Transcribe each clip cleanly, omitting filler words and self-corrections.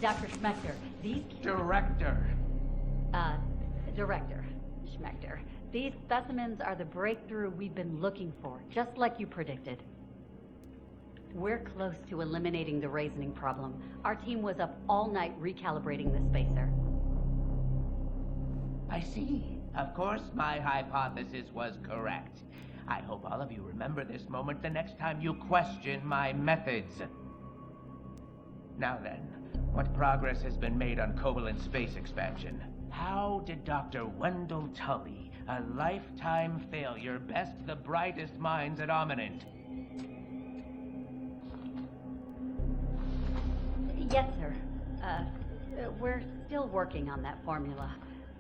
Dr. Schmechter, these... Director. Director Schmechter. These specimens are the breakthrough we've been looking for, just like you predicted. We're close to eliminating the raisoning problem. Our team was up all night recalibrating the spacer. I see. Of course, my hypothesis was correct. I hope all of you remember this moment the next time you question my methods. Now then, what progress has been made on covalent space expansion? How did Dr. Wendell Tully, a lifetime failure, best the brightest minds at Ominent? Yes, sir. We're still working on that formula.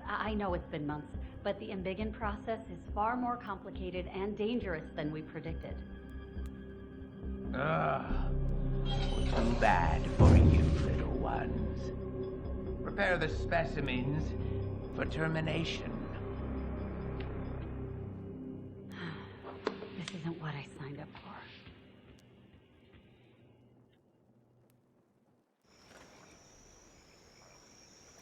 I know it's been months, but the embiggen process is far more complicated and dangerous than we predicted. Too bad for you, little ones. Prepare the specimens for termination. This isn't what I signed up for.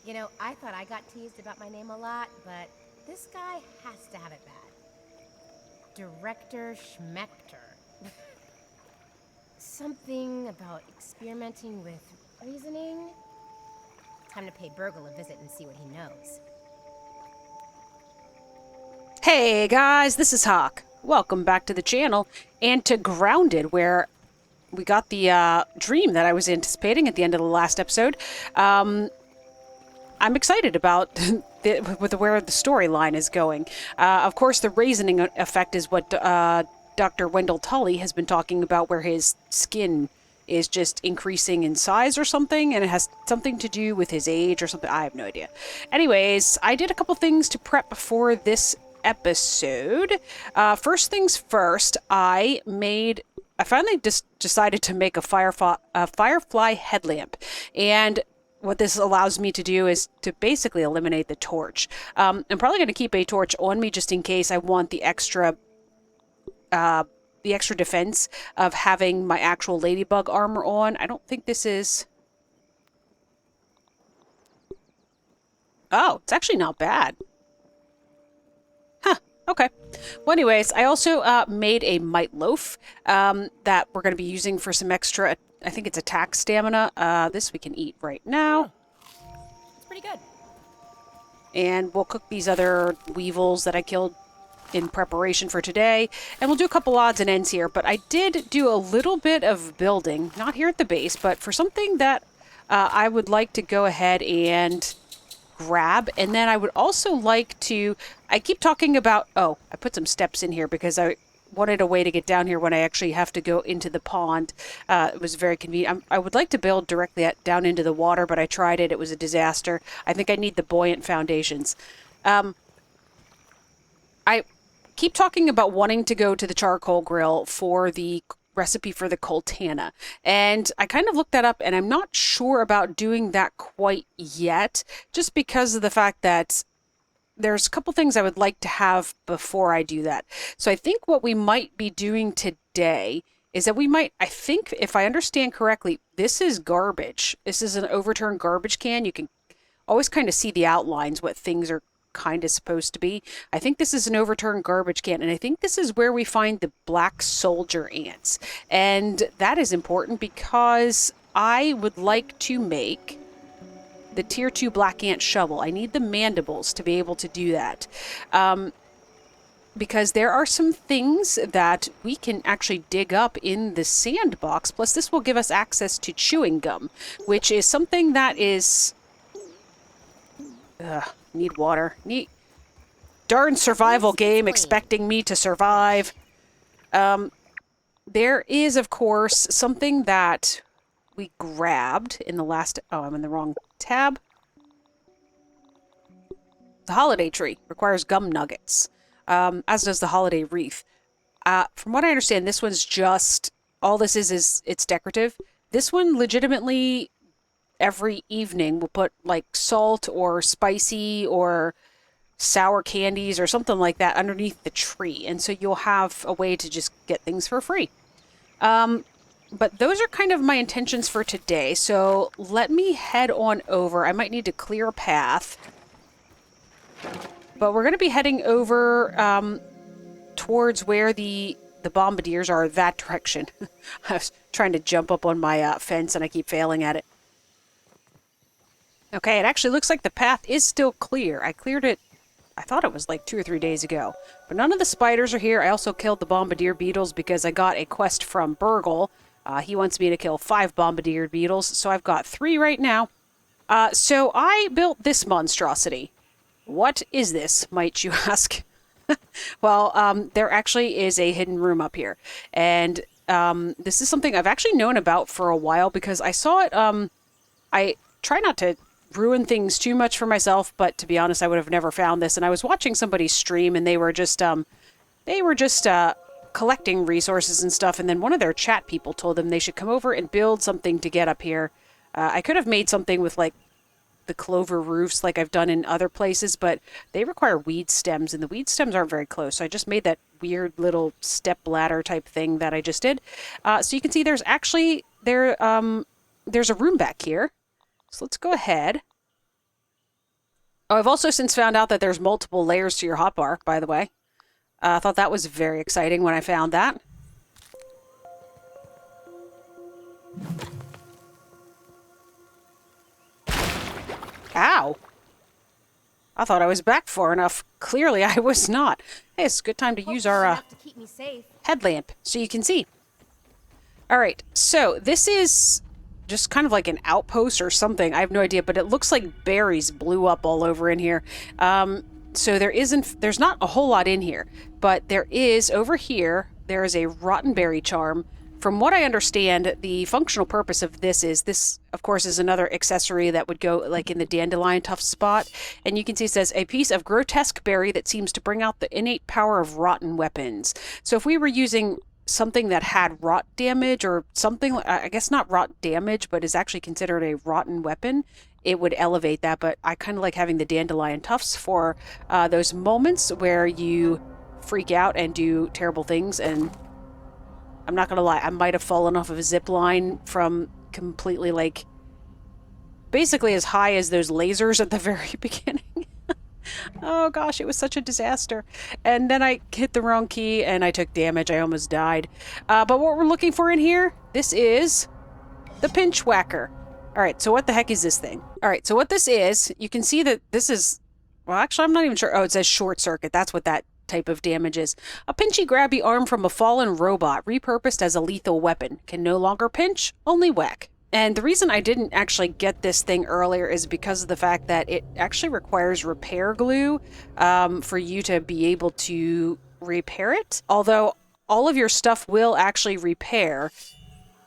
You know, I thought I got teased about my name a lot, but this guy has to have it bad. Director Schmechter. Something about experimenting with reasoning? Time to pay Burgle a visit and see what he knows. Hey guys, this is Hawk. Welcome back to the channel and to Grounded, where we got the dream that I was anticipating at the end of the last episode. I'm excited about where the storyline is going. Of course, the reasoning effect is what Dr. Wendell Tully has been talking about, where his skin is just increasing in size or something, and it has something to do with his age or something. I have no idea. Anyways, I did a couple things to prep before this episode. First things first, I finally just decided to make a firefly headlamp, and what this allows me to do is to basically eliminate the torch. I'm probably going to keep a torch on me just in case I want the extra defense of having my actual ladybug armor on. I don't think this is... Oh, it's actually not bad. Huh, okay. Well, anyways, I also made a mite loaf that we're going to be using for some extra... I think it's attack stamina. This we can eat right now. It's pretty good. And we'll cook these other weevils that I killed in preparation for today. And we'll do a couple odds and ends here. But I did do a little bit of building, not here at the base, but for something that I would like to go ahead and grab. And then I would also like to... I keep talking about... Oh, I put some steps in here because I wanted a way to get down here when I actually have to go into the pond. It was very convenient. I would like to build directly down into the water, but I tried it. It was a disaster. I think I need the buoyant foundations. I keep talking about wanting to go to the charcoal grill for the recipe for the coltana. And I kind of looked that up, and I'm not sure about doing that quite yet, just because of the fact that there's a couple things I would like to have before I do that. So I think what we might be doing today is that we might, I think, if I understand correctly, this is garbage. This is an overturned garbage can. You can always kind of see the outlines, what things are kind of supposed to be. I think this is an overturned garbage can, and I think this is where we find the black soldier ants. And that is important because I would like to make the tier 2 black ant shovel. I need the mandibles to be able to do that. Because there are some things that we can actually dig up in the sandbox. Plus, this will give us access to chewing gum, which is something that is... need water. Darn survival game expecting me to survive. There is, of course, something that we grabbed in the last... Oh, I'm in the wrong tab. The holiday tree requires gum nuggets, as does the holiday wreath. From what I understand, this one's just... All this is it's decorative. This one, legitimately, every evening, will put, like, salt or spicy or sour candies or something like that underneath the tree. And so you'll have a way to just get things for free. But those are kind of my intentions for today, so let me head on over. I might need to clear a path. But we're going to be heading over towards where the bombardiers are, that direction. I was trying to jump up on my fence and I keep failing at it. Okay, it actually looks like the path is still clear. I cleared it, I thought it was like 2 or 3 days ago. But none of the spiders are here. I also killed the bombardier beetles because I got a quest from Burgle. He wants me to kill 5 bombardier beetles, so I've got 3 right now. So I built this monstrosity. What is this, might you ask? Well, there actually is a hidden room up here. And this is something I've actually known about for a while because I saw it. I try not to ruin things too much for myself, but to be honest, I would have never found this. And I was watching somebody stream and they were just collecting resources and stuff. And then one of their chat people told them they should come over and build something to get up here. I could have made something with like the clover roofs like I've done in other places, but they require weed stems and the weed stems aren't very close. So I just made that weird little step ladder type thing that I just did. So you can see there's actually there's a room back here. So let's go ahead. Oh, I've also since found out that there's multiple layers to your hotbar, by the way. I thought that was very exciting when I found that. Ow! I thought I was back far enough. Clearly I was not. Hey, it's a good time to use our to keep me safe. headlamp so you can see. Alright, so this is just kind of like an outpost or something. I have no idea, but it looks like berries blew up all over in here. So there's not a whole lot in here, but there is over here, there is a rotten berry charm. From what I understand, the functional purpose of this, of course, is another accessory that would go like in the dandelion tuft spot. And you can see it says, a piece of grotesque berry that seems to bring out the innate power of rotten weapons. So if we were using something that had rot damage or something, I guess not rot damage, but is actually considered a rotten weapon, it would elevate that. But I kind of like having the dandelion tufts for those moments where you freak out and do terrible things. And I'm not gonna lie, I might have fallen off of a zip line from completely like basically as high as those lasers at the very beginning. Oh gosh, it was such a disaster. And then I hit the wrong key and I took damage. I almost died. But what we're looking for in here, this is the pinch whacker. Alright, so what the heck is this thing? Alright, so what this is, you can see that this is, well actually I'm not even sure. Oh, it says short circuit. That's what that type of damage is. A pinchy grabby arm from a fallen robot, repurposed as a lethal weapon. Can no longer pinch, only whack. And the reason I didn't actually get this thing earlier is because of the fact that it actually requires repair glue for you to be able to repair it. Although all of your stuff will actually repair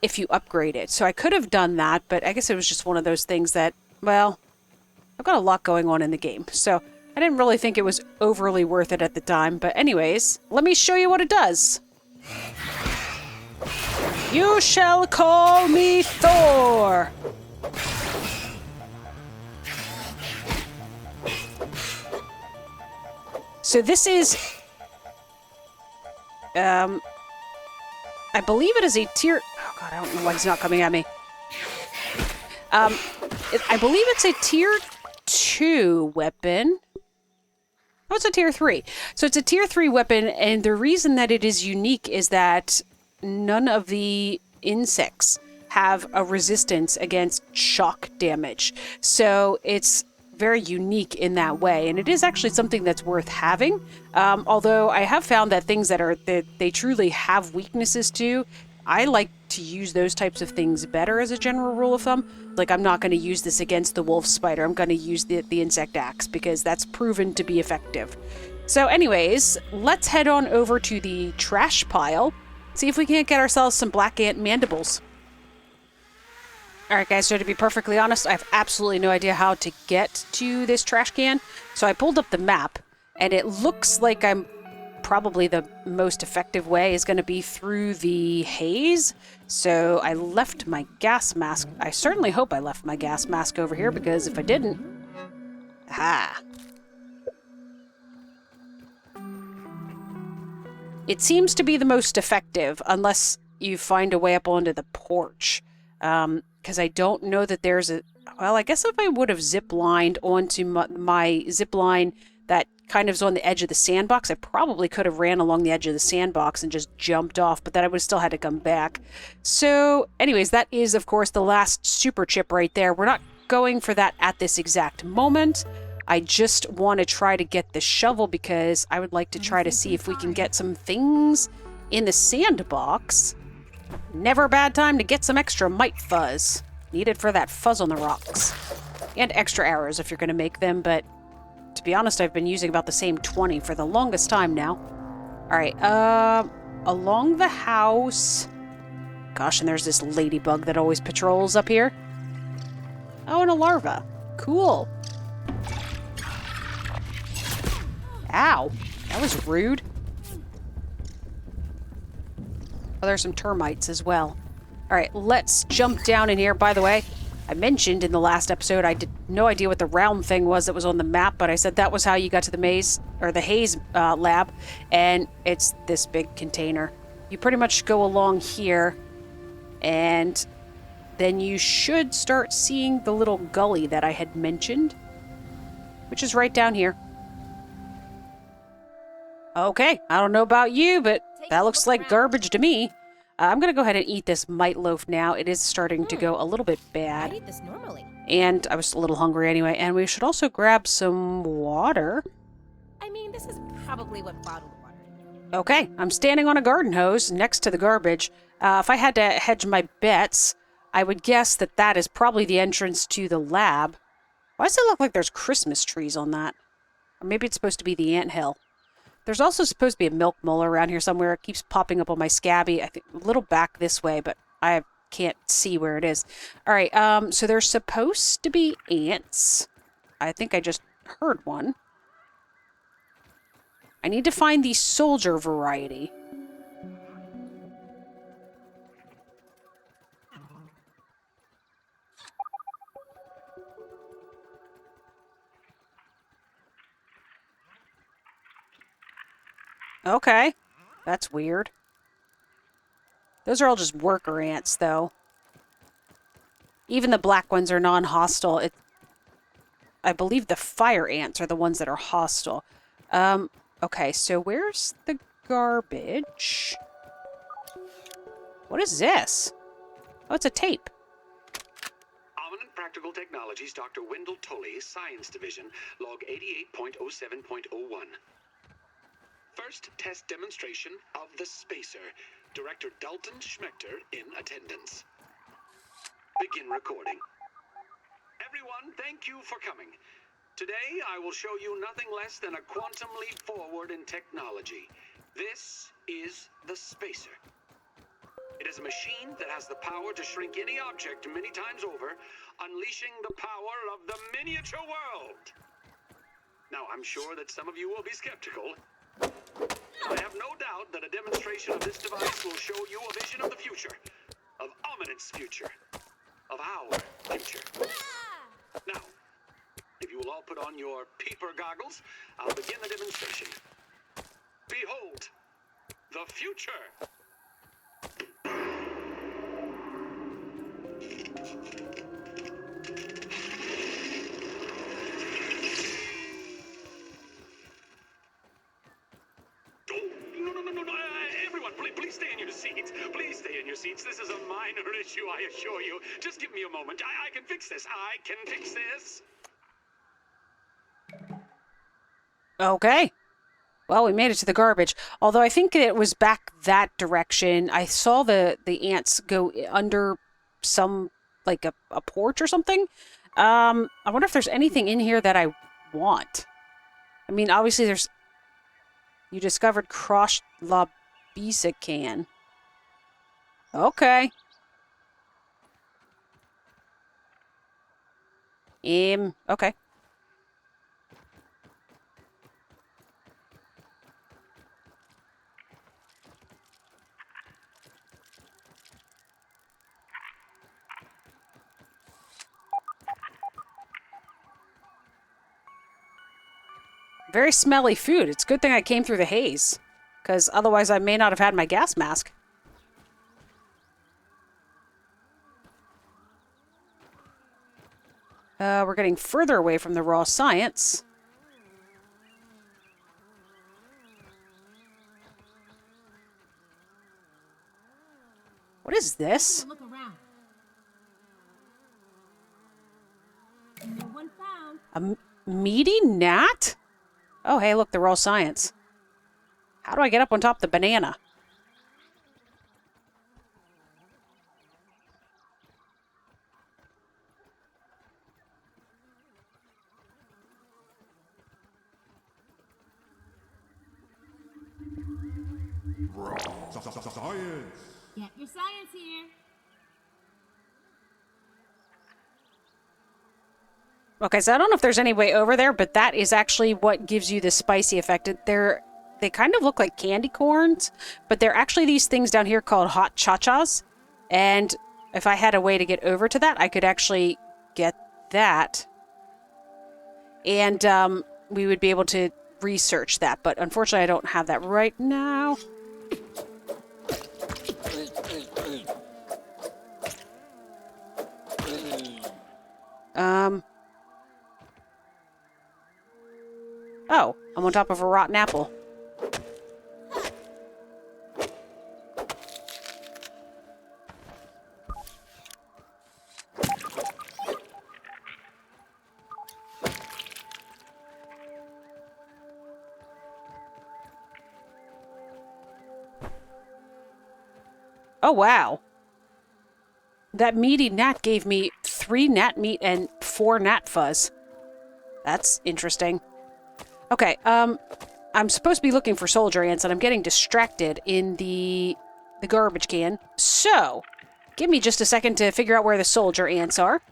if you upgrade it. So I could have done that, but I guess it was just one of those things that, well, I've got a lot going on in the game. So I didn't really think it was overly worth it at the time. But anyways, let me show you what it does. You shall call me Thor! So this is... I believe it is a tier... Oh god, I don't know why he's not coming at me. I believe it's a tier 2 weapon. Oh, it's a tier 3. So it's a tier 3 weapon, and the reason that it is unique is that none of the insects have a resistance against shock damage. So it's very unique in that way. And it is actually something that's worth having. Although I have found that things that they truly have weaknesses to, I like to use those types of things better as a general rule of thumb. Like, I'm not going to use this against the wolf spider. I'm going to use the insect axe because that's proven to be effective. So anyways, let's head on over to the trash pile. See if we can't get ourselves some black ant mandibles. Alright guys, so to be perfectly honest, I have absolutely no idea how to get to this trash can. So I pulled up the map, and it looks like probably the most effective way is going to be through the haze. So I left my gas mask. I certainly hope I left my gas mask over here, because if I didn't... Aha! It seems to be the most effective, unless you find a way up onto the porch. Because I don't know that there's a... Well, I guess if I would have zip-lined onto my zip-line that kind of is on the edge of the sandbox, I probably could have ran along the edge of the sandbox and just jumped off, but then I would have still had to come back. So, anyways, that is, of course, the last super chip right there. We're not going for that at this exact moment. I just want to try to get the shovel because I would like to try to see if we can get some things in the sandbox. Never a bad time to get some extra mite fuzz. Needed for that fuzz on the rocks. And extra arrows if you're going to make them, but to be honest, I've been using about the same 20 for the longest time now. Alright, along the house... Gosh, and there's this ladybug that always patrols up here. Oh, and a larva. Cool. Ow. That was rude. Oh, there's some termites as well. Alright, let's jump down in here. By the way, I mentioned in the last episode I did no idea what the round thing was that was on the map, but I said that was how you got to the maze, or the haze lab, and it's this big container. You pretty much go along here, and then you should start seeing the little gully that I had mentioned, which is right down here. Okay, I don't know about you, but that looks like garbage to me. I'm going to go ahead and eat this mite loaf now. It is starting to go a little bit bad. I eat this normally. And I was a little hungry anyway. And we should also grab some water. I mean, this is probably what bottled water is. Okay, I'm standing on a garden hose next to the garbage. If I had to hedge my bets, I would guess that that is probably the entrance to the lab. Why does it look like there's Christmas trees on that? Or maybe it's supposed to be the anthill. There's also supposed to be a milk molar around here somewhere. It keeps popping up on my scabby. I think a little back this way, but I can't see where it is. All right, so there's supposed to be ants. I think I just heard one. I need to find the soldier variety. Okay, that's weird. Those are all just worker ants, though. Even the black ones are non-hostile. I believe the fire ants are the ones that are hostile. Okay, so where's the garbage? What is this? Oh, it's a tape. Eminent Practical Technologies, Dr. Wendell Tolley, Science Division, log 88.07.01. First test demonstration of the spacer. Director Dalton Schmechter in attendance. Begin recording. Everyone, thank you for coming. Today, I will show you nothing less than a quantum leap forward in technology. This is the spacer. It is a machine that has the power to shrink any object many times over, unleashing the power of the miniature world. Now, I'm sure that some of you will be skeptical. I have no doubt that a demonstration of this device will show you a vision of the future, of Ominent's future, of our future. Now, if you will all put on your peeper goggles, I'll begin the demonstration. Behold, the future. Please stay in your seats. Please stay in your seats. This is a minor issue, I assure you. Just give me a moment. I can fix this. I can fix this. Okay. Well, we made it to the garbage. Although I think it was back that direction. I saw the ants go under some, like a porch or something. I wonder if there's anything in here that I want. I mean, obviously there's... You discovered crushed Bisa can. Okay. Okay. Very smelly food. It's a good thing I came through the haze, because otherwise I may not have had my gas mask. We're getting further away from the raw science. What is this? Look around. No one found. A meaty gnat? Oh, hey, look, the raw science. How do I get up on top of the banana? Science! Get your science here. Okay, so I don't know if there's any way over there, but that is actually what gives you the spicy effect. They kind of look like candy corns, but they're actually these things down here called hot cha-chas. And if I had a way to get over to that, I could actually get that. And we would be able to research that, but unfortunately I don't have that right now. Oh, I'm on top of a rotten apple. Oh, wow. That meaty gnat gave me 3 gnat meat and 4 gnat fuzz. That's interesting. Okay, I'm supposed to be looking for soldier ants, and I'm getting distracted in the garbage can. So, give me just a second to figure out where the soldier ants are.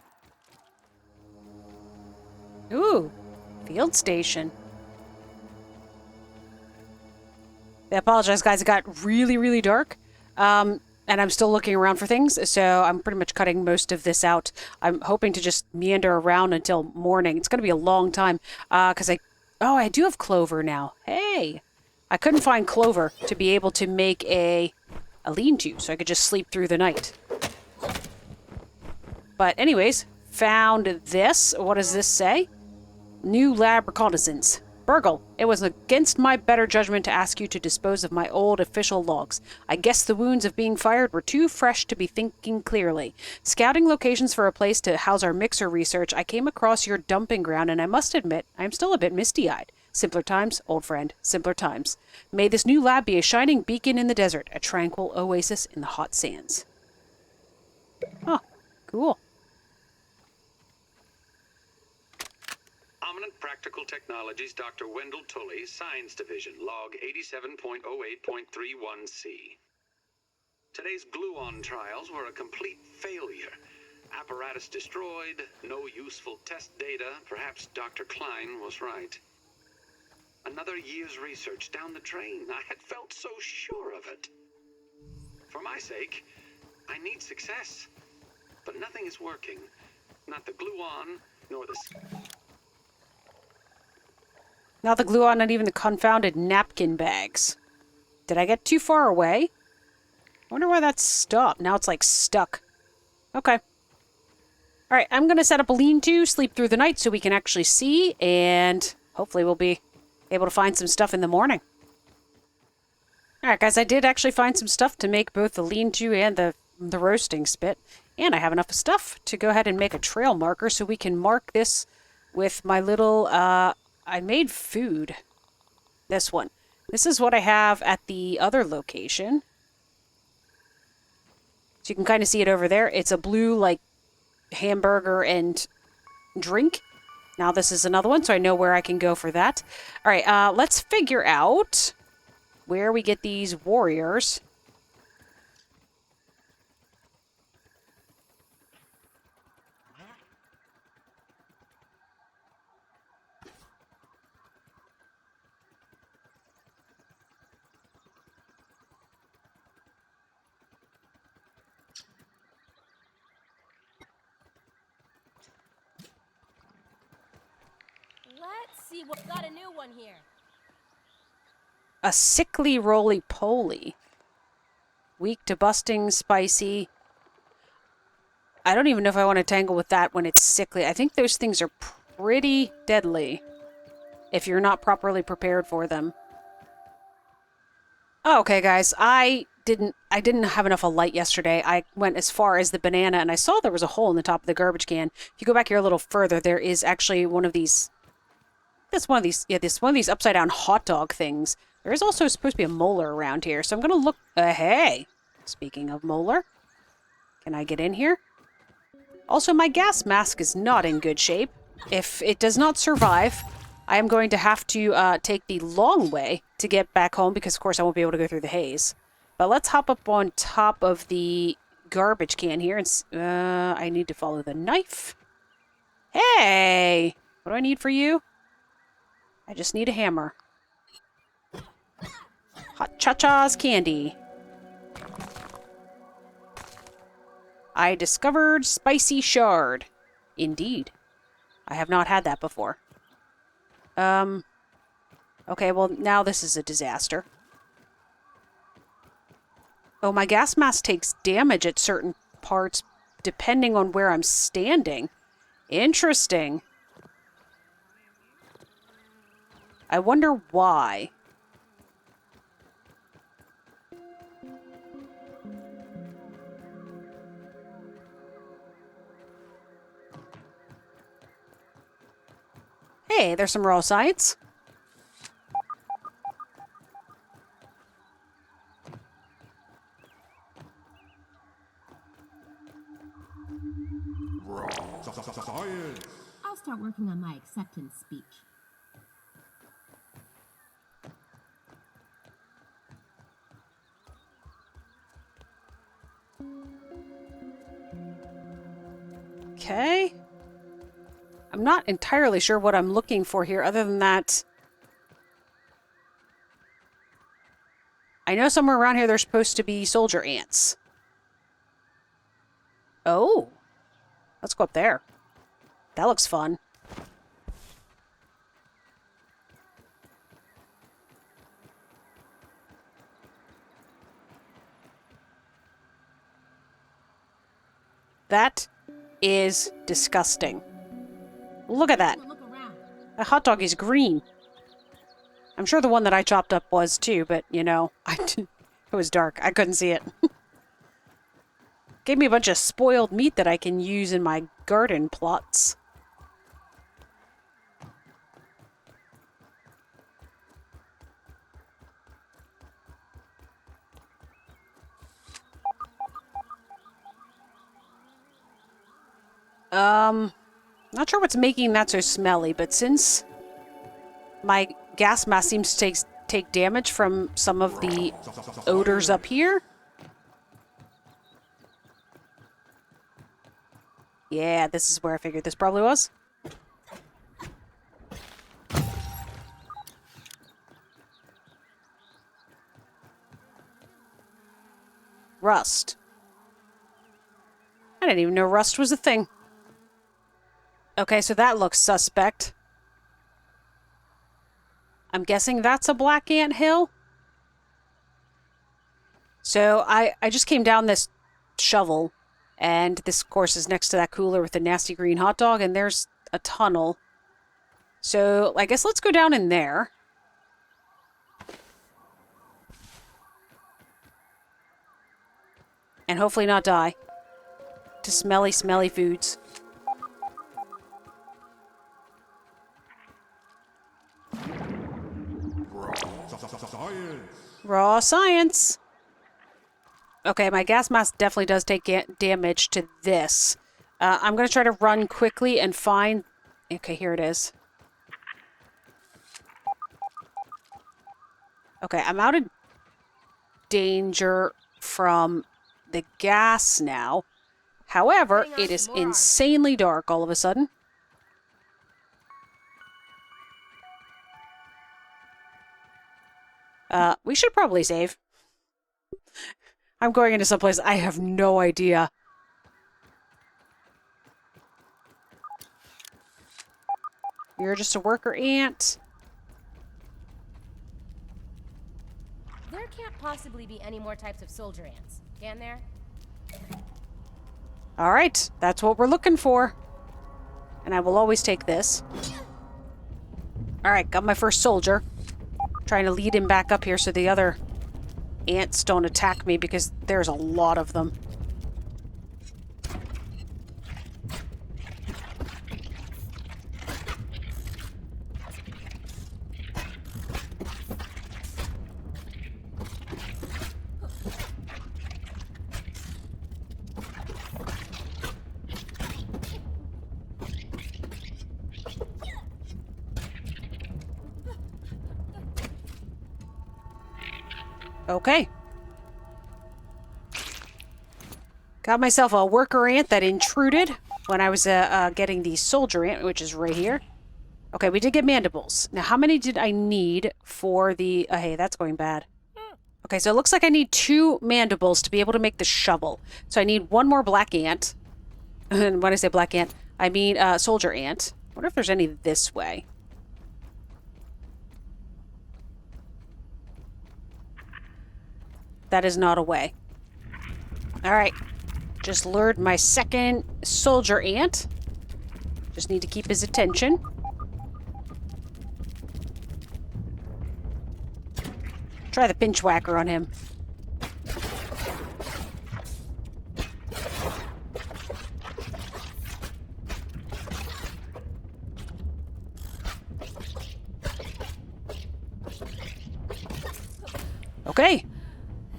Ooh, field station. I apologize, guys. It got really, really dark. And I'm still looking around for things, so I'm pretty much cutting most of this out. I'm hoping to just meander around until morning. It's going to be a long time, because I do have clover now. Hey! I couldn't find clover to be able to make a lean-to, so I could just sleep through the night. But anyways, found this. What does this say? New lab reconnaissance. Burgle, it was against my better judgment to ask you to dispose of my old official logs. I guess the wounds of being fired were too fresh to be thinking clearly. Scouting locations for a place to house our mixer research, I came across your dumping ground, and I must admit, I am still a bit misty-eyed. Simpler times, old friend, simpler times. May this new lab be a shining beacon in the desert, a tranquil oasis in the hot sands. Huh, cool. Dominant Practical Technologies, Dr. Wendell Tully, Science Division, log 87.08.31C. Today's gluon trials were a complete failure. Apparatus destroyed, no useful test data. Perhaps Dr. Klein was right. Another year's research down the drain. I had felt so sure of it. For my sake, I need success. But nothing is working. Not the gluon, nor the... Not the glue on, not even the confounded napkin bags. Did I get too far away? I wonder why that's stopped. Now it's like stuck. Okay. Alright, I'm going to set up a lean-to, sleep through the night so we can actually see, and hopefully we'll be able to find some stuff in the morning. Alright guys, I did actually find some stuff to make both the lean-to and the roasting spit. And I have enough stuff to go ahead and make a trail marker so we can mark this with my little, I made food. This one. This is what I have at the other location. So you can kind of see it over there. It's a blue, like, hamburger and drink. Now this is another one, so I know where I can go for that. Alright, let's figure out where we get these warriors. Let's see what got a new one here. A sickly roly-poly. Weak to busting, spicy. I don't even know if I want to tangle with that when it's sickly. I think those things are pretty deadly if you're not properly prepared for them. Oh, okay, guys. I didn't have enough of light yesterday. I went as far as the banana, and I saw there was a hole in the top of the garbage can. If you go back here a little further, there is actually one of these... This one of these upside down hot dog things. There is also supposed to be a molar around here, so I'm gonna look. Hey, speaking of molar, can I get in here? Also, my gas mask is not in good shape. If it does not survive, I am going to have to take the long way to get back home because, of course, I won't be able to go through the haze. But let's hop up on top of the garbage can here, and I need to follow the knife. Hey, what do I need for you? I just need a hammer. Hot Cha-Cha's candy. I discovered spicy shard. Indeed. I have not had that before. Okay, well, now this is a disaster. Oh, my gas mask takes damage at certain parts depending on where I'm standing. Interesting. I wonder why. Hey, there's some raw science. I'll start working on my acceptance speech. Okay. I'm not entirely sure what I'm looking for here, other than that... I know somewhere around here there's supposed to be soldier ants. Oh. Let's go up there. That looks fun. That is disgusting. Look at that. A hot dog is green. I'm sure the one that I chopped up was too, but, you know, it was dark. I couldn't see it. Gave me a bunch of spoiled meat that I can use in my garden plots. Not sure what's making that so smelly, but since my gas mask seems to take damage from some of the odors up here. Yeah, this is where I figured this probably was. Rust. I didn't even know rust was a thing. Okay, so that looks suspect. I'm guessing that's a black ant hill. So I just came down this shovel, and this, of course, is next to that cooler with the nasty green hot dog, and there's a tunnel. So I guess let's go down in there. And hopefully not die to smelly, smelly foods. Raw science. Okay, my gas mask definitely does take damage to this. I'm going to try to run quickly and find... Okay, here it is. Okay, I'm out of danger from the gas now. However, it is insanely dark all of a sudden. We should probably save. I'm going into someplace I have no idea. You're just a worker ant. There can't possibly be any more types of soldier ants, can there? All right, that's what we're looking for. And I will always take this. All right, got my first soldier. Trying to lead him back up here so the other ants don't attack me because there's a lot of them. Okay. Got myself a worker ant that intruded when I was getting the soldier ant, which is right here. Okay, we did get mandibles. Now, how many did I need for the... hey, that's going bad. Okay, so it looks like I need 2 mandibles to be able to make the shovel. So I need 1 more black ant. And when I say black ant, I mean soldier ant. I wonder if there's any this way. That is not a way. Alright. Just lured my second soldier ant. Just need to keep his attention. Try the pinch whacker on him. Okay.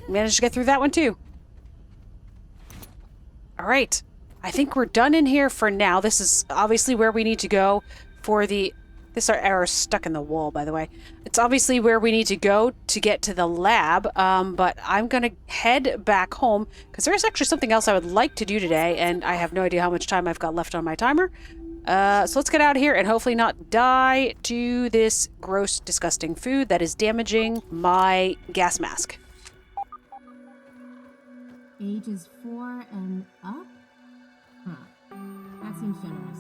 Managed to get through that one too. Alright. I think we're done in here for now. This is obviously where we need to go for the... This arrow is stuck in the wall, by the way. It's obviously where we need to go to get to the lab, but I'm going to head back home because there's actually something else I would like to do today, and I have no idea how much time I've got left on my timer. So let's get out of here and hopefully not die to this gross, disgusting food that is damaging my gas mask. Ages 4 and up? Huh. That seems generous.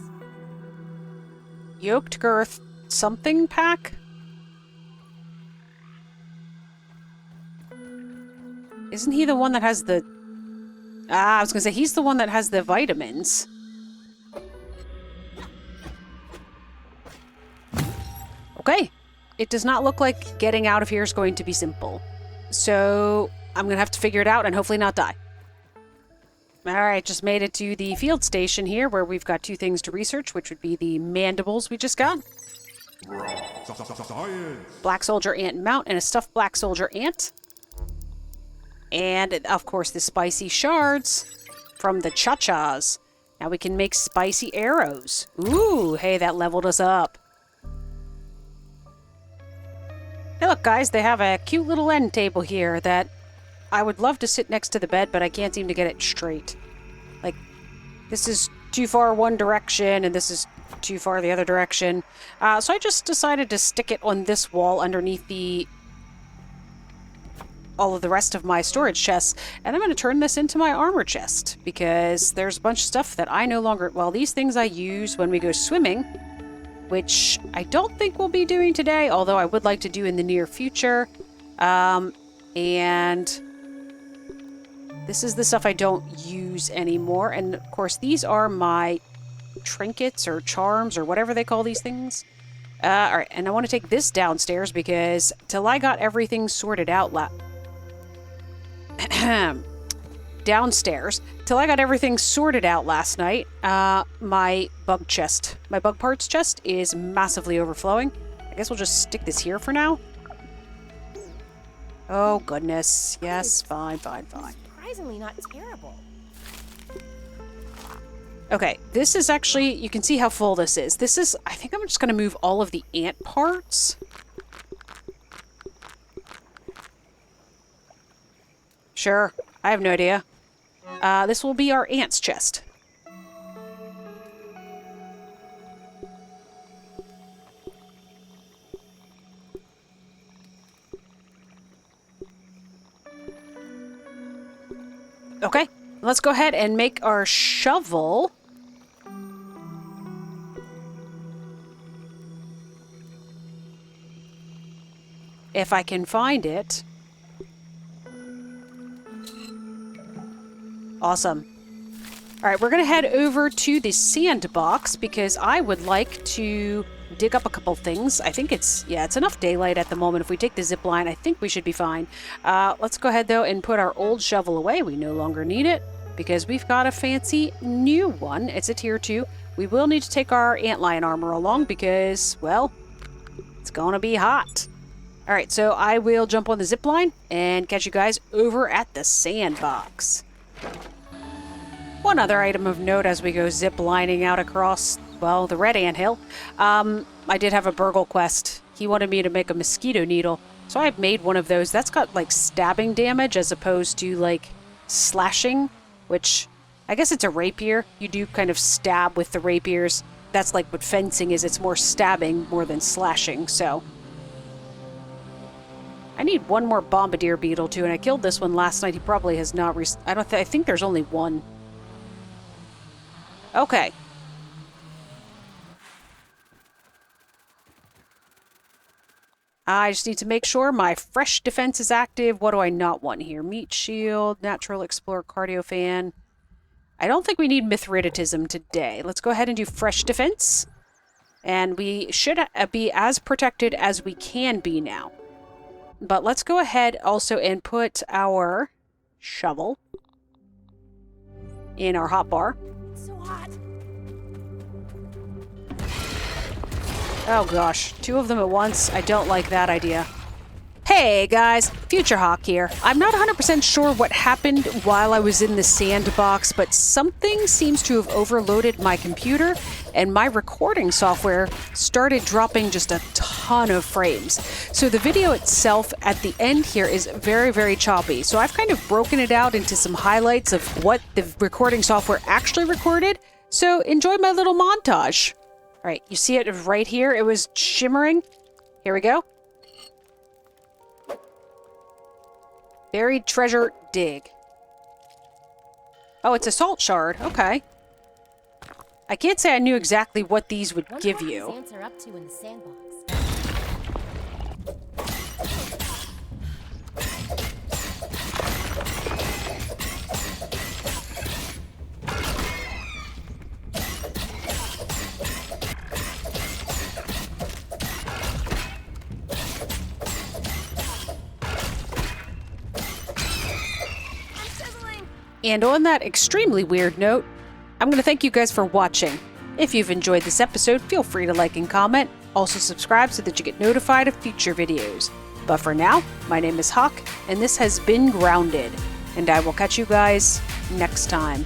Yoked girth something pack? Isn't he the one that has the... I was gonna say, he's the one that has the vitamins. Okay. It does not look like getting out of here is going to be simple. So, I'm gonna have to figure it out and hopefully not die. Alright, just made it to the field station here where we've got 2 things to research, which would be the mandibles we just got. Black soldier ant mount and a stuffed black soldier ant. And, of course, the spicy shards from the cha-chas. Now we can make spicy arrows. Ooh, hey, that leveled us up. Hey, look, guys, they have a cute little end table here that I would love to sit next to the bed, but I can't seem to get it straight. Like, this is too far one direction, and this is too far the other direction. So I just decided to stick it on this wall underneath all of the rest of my storage chests, and I'm going to turn this into my armor chest, because there's a bunch of stuff that I no longer... Well, these things I use when we go swimming, which I don't think we'll be doing today, although I would like to do in the near future. And... this is the stuff I don't use anymore. And, of course, these are my trinkets or charms or whatever they call these things. Alright, and I want to take this downstairs because till I got everything sorted out till I got everything sorted out last night, my bug parts chest is massively overflowing. I guess we'll just stick this here for now. Oh, goodness. Yes, fine. Surprisingly not terrible. Okay, this is actually, you can see how full this is. This is, I think I'm just going to move all of the ant parts. Sure, I have no idea. This will be our ants chest. Okay, let's go ahead and make our shovel. If I can find it. Awesome. All right, we're going to head over to the sandbox because I would like to dig up a couple things. I think it's enough daylight at the moment. If we take the zip line, I think we should be fine. Let's go ahead, though, and put our old shovel away. We no longer need it because we've got a fancy new one. It's a tier 2. We will need to take our antlion armor along because, well, it's going to be hot. All right, so I will jump on the zip line and catch you guys over at the sandbox. One other item of note as we go zip lining out across, well, the red anthill. I did have a Burgle quest. He wanted me to make a mosquito needle, so I made one of those. That's got, like, stabbing damage as opposed to, like, slashing, which I guess it's a rapier. You do kind of stab with the rapiers. That's like what fencing is. It's more stabbing more than slashing, so... I need one more bombardier beetle, too, and I killed this one last night. He probably has not... I think there's only one. Okay. I just need to make sure my fresh defense is active. What do I not want here? Meat shield, natural explorer, cardio fan. I don't think we need mithridatism today. Let's go ahead and do fresh defense. And we should be as protected as we can be now. But let's go ahead also and put our shovel in our hotbar. So hot. Oh gosh, 2 of them at once. I don't like that idea. Hey guys, Future Hawk here. I'm not 100% sure what happened while I was in the sandbox, but something seems to have overloaded my computer, and my recording software started dropping just a ton of frames. So the video itself at the end here is very, very choppy. So I've kind of broken it out into some highlights of what the recording software actually recorded. So enjoy my little montage. All right, you see it right here? It was shimmering. Here we go. Buried treasure dig. Oh, it's a salt shard. Okay. I can't say I knew exactly what these would give you. What these ants are up to in the sandbox. And on that extremely weird note, I'm going to thank you guys for watching. If you've enjoyed this episode, feel free to like and comment. Also subscribe so that you get notified of future videos. But for now, my name is Hawk, and this has been Grounded. And I will catch you guys next time.